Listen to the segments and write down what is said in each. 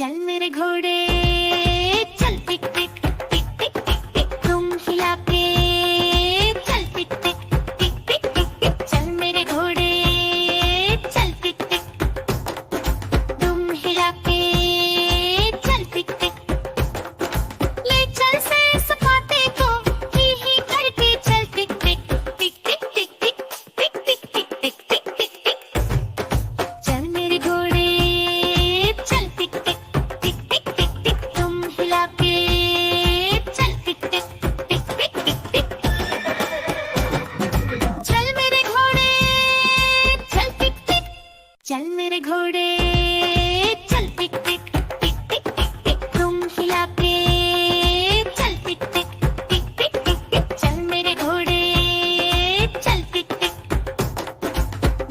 चल मेरे घोड़े चल टिक टिक टिक टिक टिक टिक तुम हिला के चल टिक टिक टिक टिक टिक टिक चल मेरे घोड़े चल टिक टिक तुम हिला के चल टिक टिक ले चल से सपाटे को ही करके चल टिक टिक टिक टिक टिक टिक टिक टिक टिक टिक टिक टिक टिक चल मेरे घोड़े चल टिक टिक टिक टिक टिक टिक तुम हिला के चल टिक टिक टिक टिक टिक टिक चल मेरे घोड़े चल टिक टिक चल मेरे घोड़े चल टिक टिक टिक टिक टिक टिक तुम हिला के चल टिक टिक टिक टिक टिक टिक चल मेरे घोड़े चल टिक टिक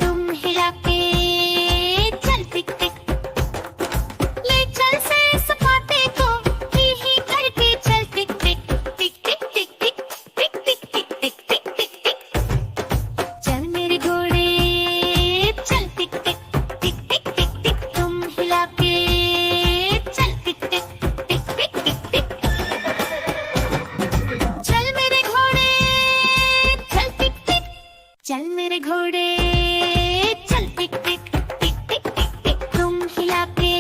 तुम हिला के चल टिक टिक ले चल से सपाटे को ही करके चल टिक टिक टिक टिक टिक टिक टिक टिक टिक टिक टिक टिक टिक चल मेरे घोड़े चल टिक टिक टिक टिक टिक टिक तुम हिला के चल टिक टिक टिक टिक टिक टिक चल मेरे घोड़े चल टिक टिक चल मेरे घोड़े चल टिक टिक टिक टिक टिक टिक तुम हिला के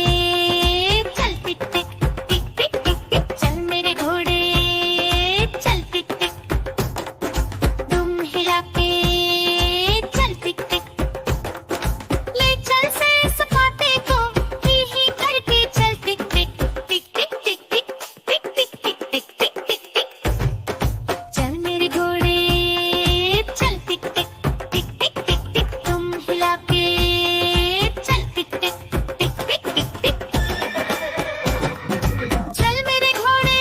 चल टिक टिक टिक टिक टिक टिक चल मेरे घोड़े चल टिक टिक तुम हिला के चल टिक टिक ले चल से सपाटे को ही करके चल टिक टिक टिक टिक टिक टिक टिक टिक टिक टिक टिक टिक टिक चल मेरे घोड़े चल टिक टिक टिक टिक टिक टिक तुम हिला के चल टिक टिक टिक टिक टिक टिक चल मेरे घोड़े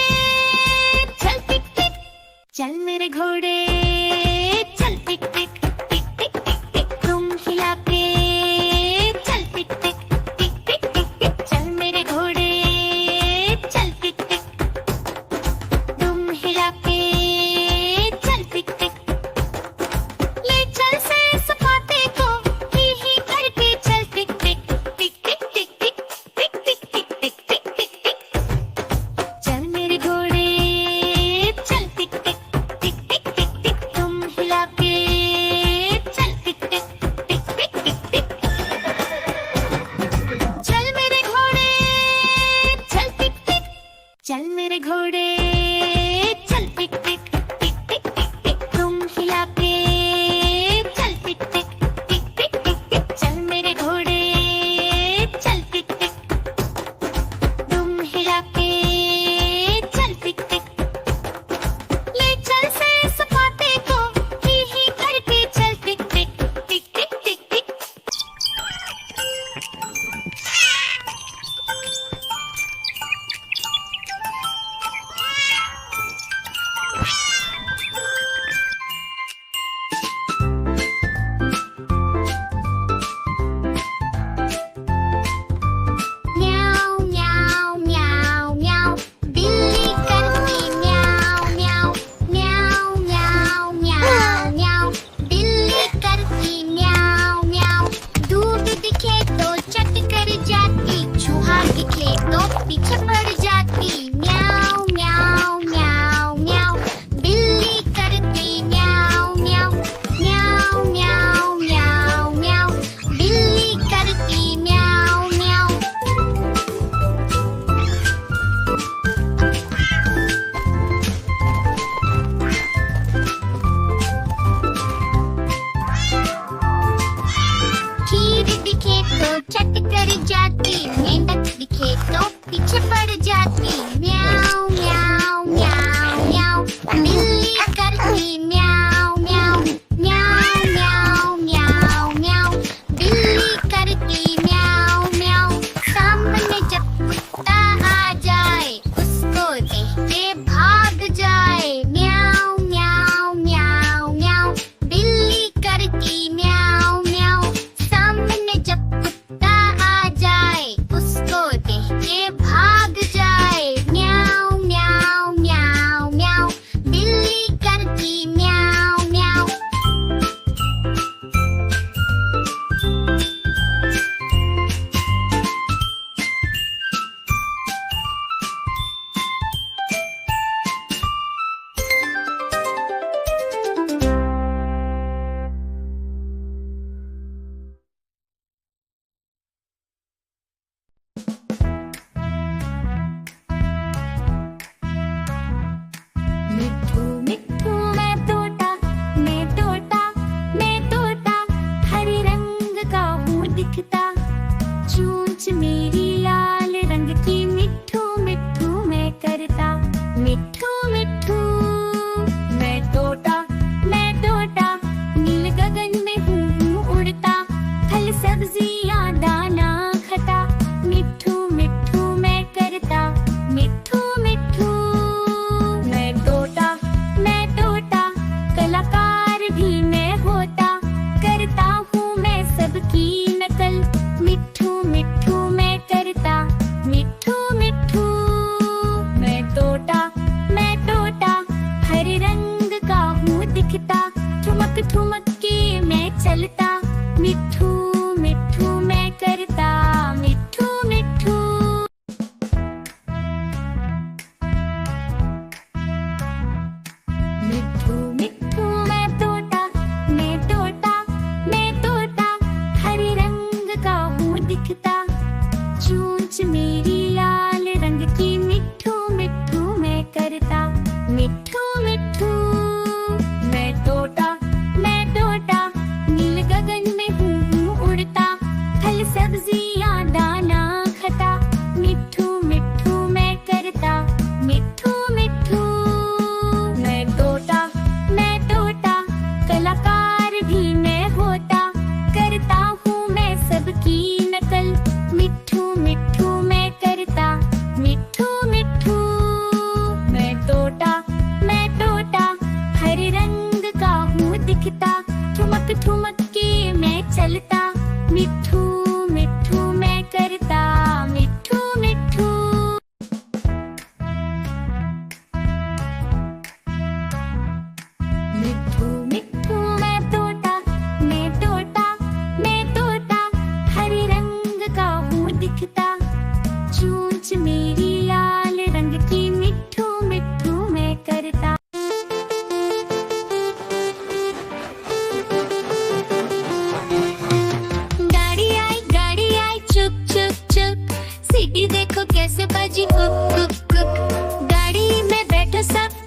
चल टिक टिक चल मेरे घोड़े चल टिक टिक टिक टिक टिक टिक तुम हिला के चल टिक टिक टिक टिक टिक टिक चल मेरे घोड़े चल टिक टिक तुम हिला के चल टिक टिक ले चल से सपाटे को ही करके चल टिक टिक टिक टिक टिक टिक टिक टिक टिक टिक टिक टिक टिक चल मेरे घोड़े चल टिक टिक टिक टिक टिक टिक तुम हिला के चल टिक टिक टिक टिक टिक टिक चल मेरे घोड़े चल टिक टिक चल मेरे घोड़े चल टिक टिक टिक टिक टिक टिक तुम हिला के चल टिक टिक टिक टिक टिक टिक चल मेरे घोड़े चल टिक टिक तुम हिला के चल टिक टिक ले चल से सपाटे को ही करके चल टिक टिक टिक टिक टिक टिक म्याऊ म्याऊ म्याऊ म्याऊ बिल्ली करती म्याऊ म्याऊ म्याऊ म्याऊ म्याऊ म्याऊ बिल्ली करती म्याऊ म्याऊ दूध दिखे तो चट कर जाती चूहा दिखे तो पीछे पड़ जाती म्याऊ म्याऊ म्याऊ म्याऊ बिल्ली करती म्याऊ म्याऊ म्याऊ म्याऊ म्याऊ म्याऊ बिल्ली करती म्याऊ म्याऊ खीर दिखे तो चट कर जाती मेंढक दिखे तो पीछे पड़ कैसे बजी कुक कुक कुक। गाड़ी में बैठो सब